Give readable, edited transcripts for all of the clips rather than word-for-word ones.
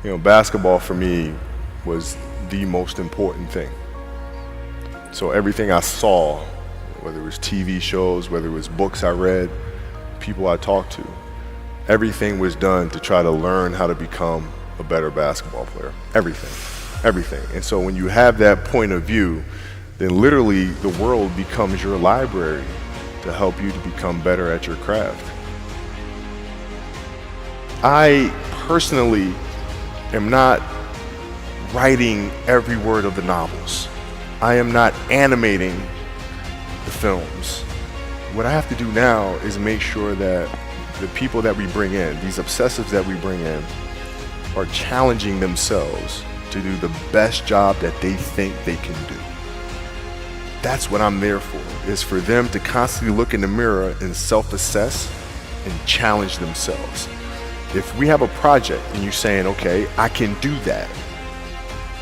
Basketball for me was the most important thing. So everything I saw, whether it was TV shows, whether it was books I read, people I talked to, everything was done to try to learn how to become a better basketball player. Everything. And so when you have that point of view, then literally the world becomes your library to help you to become better at your craft. I personally am not writing every word of the novels. I am not animating the films. What I have to do now is make sure that the people that we bring in, these obsessives that we bring in, are challenging themselves to do the best job that they think they can do. That's what I'm there for, is for them to constantly look in the mirror and self-assess and challenge themselves. If we have a project and you're saying, okay, I can do that,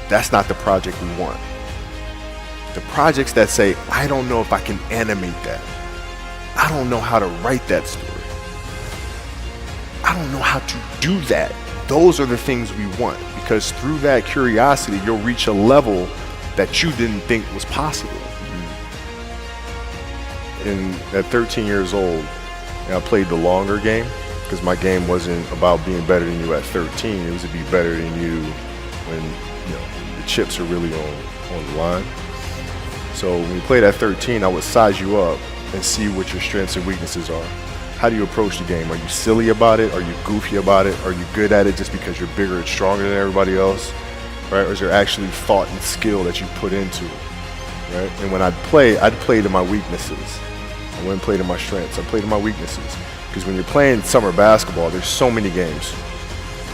that's not the project we want. The projects that say, I don't know if I can animate that. I don't know how to write that story. I don't know how to do that. Those are the things we want, because through that curiosity, you'll reach a level that you didn't think was possible. And at 13 years old, I played the longer game, because my game wasn't about being better than you at 13. It was to be better than you when the chips are really on the line. So when you played at 13, I would size you up and see what your strengths and weaknesses are. How do you approach the game? Are you silly about it? Are you goofy about it? Are you good at it just because you're bigger and stronger than everybody else? Right? Or is there actually thought and skill that you put into it? Right? And when I'd play to my weaknesses. I wouldn't play to my strengths. I played to my weaknesses. Because when you're playing summer basketball, there's so many games.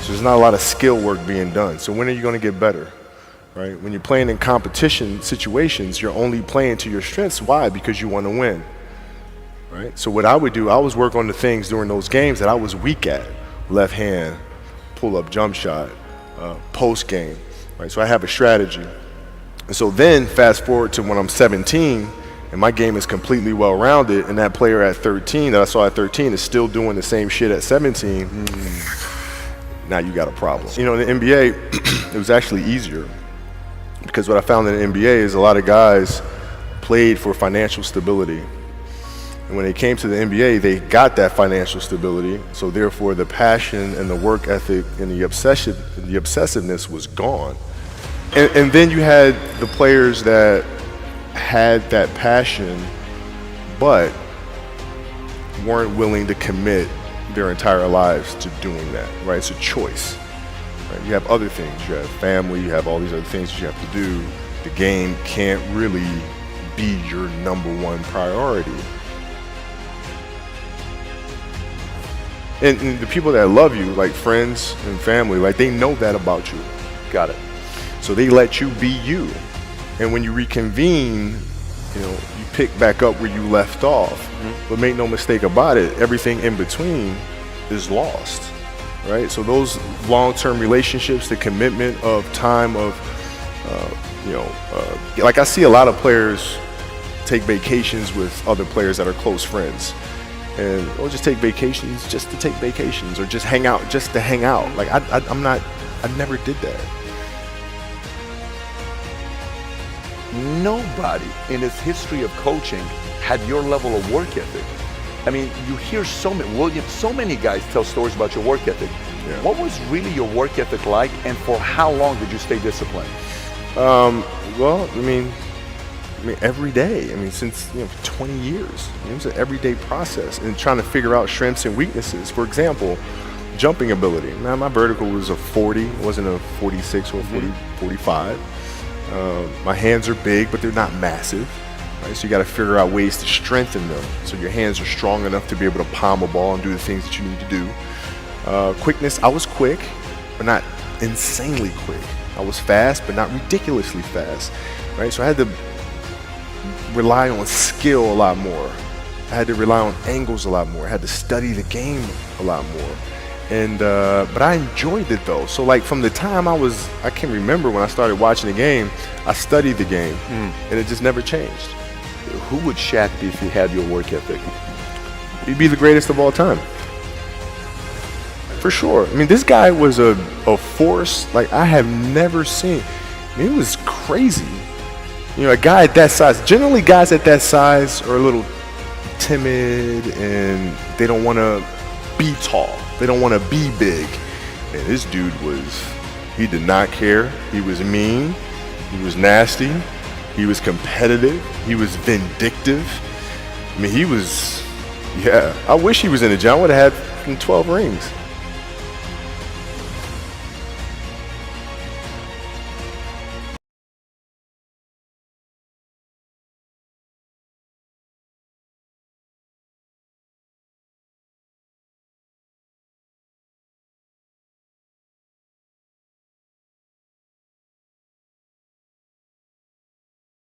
So there's not a lot of skill work being done. So when are you going to get better? Right? When you're playing in competition situations, you're only playing to your strengths. Why? Because you want to win. Right? So what I would do, I was work on the things during those games that I was weak at. Left hand, pull-up jump shot, post game. Right? So I have a strategy. And so then fast forward to when I'm 17, and my game is completely well-rounded, and that player at 13 that I saw at 13 is still doing the same shit at 17, now you got a problem. In the NBA, it was actually easier, because what I found in the NBA is a lot of guys played for financial stability. And when they came to the NBA, they got that financial stability, so therefore the passion and the work ethic and the obsessiveness was gone. And then you had the players that had that passion but weren't willing to commit their entire lives to doing that, right? It's a choice. Right? You have other things, you have family, you have all these other things that you have to do. The game can't really be your number one priority. And the people that love you, like friends and family, like they know that about you. Got it. So they let you be you. And when you reconvene, you pick back up where you left off. But make no mistake about it, everything in between is lost, right? So those long-term relationships, the commitment of time of, like I see a lot of players take vacations with other players that are close friends. Or just take vacations just to take vacations, or just hang out just to hang out. Like I never did that. Nobody in its history of coaching had your level of work ethic. I mean, you hear so many guys tell stories about your work ethic. Yeah. What was really your work ethic like, and for how long did you stay disciplined? Well, I mean, every day. Since 20 years. It was an everyday process, and trying to figure out strengths and weaknesses. For example, jumping ability. Now, my vertical was a 40, it wasn't a 46 or a 45. My hands are big, but they're not massive. Right? So you got to figure out ways to strengthen them, so your hands are strong enough to be able to palm a ball and do the things that you need to do. Quickness, I was quick, but not insanely quick. I was fast, but not ridiculously fast. Right? So I had to rely on skill a lot more. I had to rely on angles a lot more. I had to study the game a lot more. But I enjoyed it though. So like from the time I can't remember when I started watching the game, I studied the game, and it just never changed. Who would Shaq be if he had your work ethic? He'd be the greatest of all time. for sure. I mean, this guy was a force like I have never seen. I mean, it was crazy. You know, a guy at that size, generally guys at that size are a little timid and they don't want to be tall. They don't want to be big. And this dude he did not care. He was mean. He was nasty. He was competitive. He was vindictive. I mean, I wish he was in the gym. I would have had 12 rings.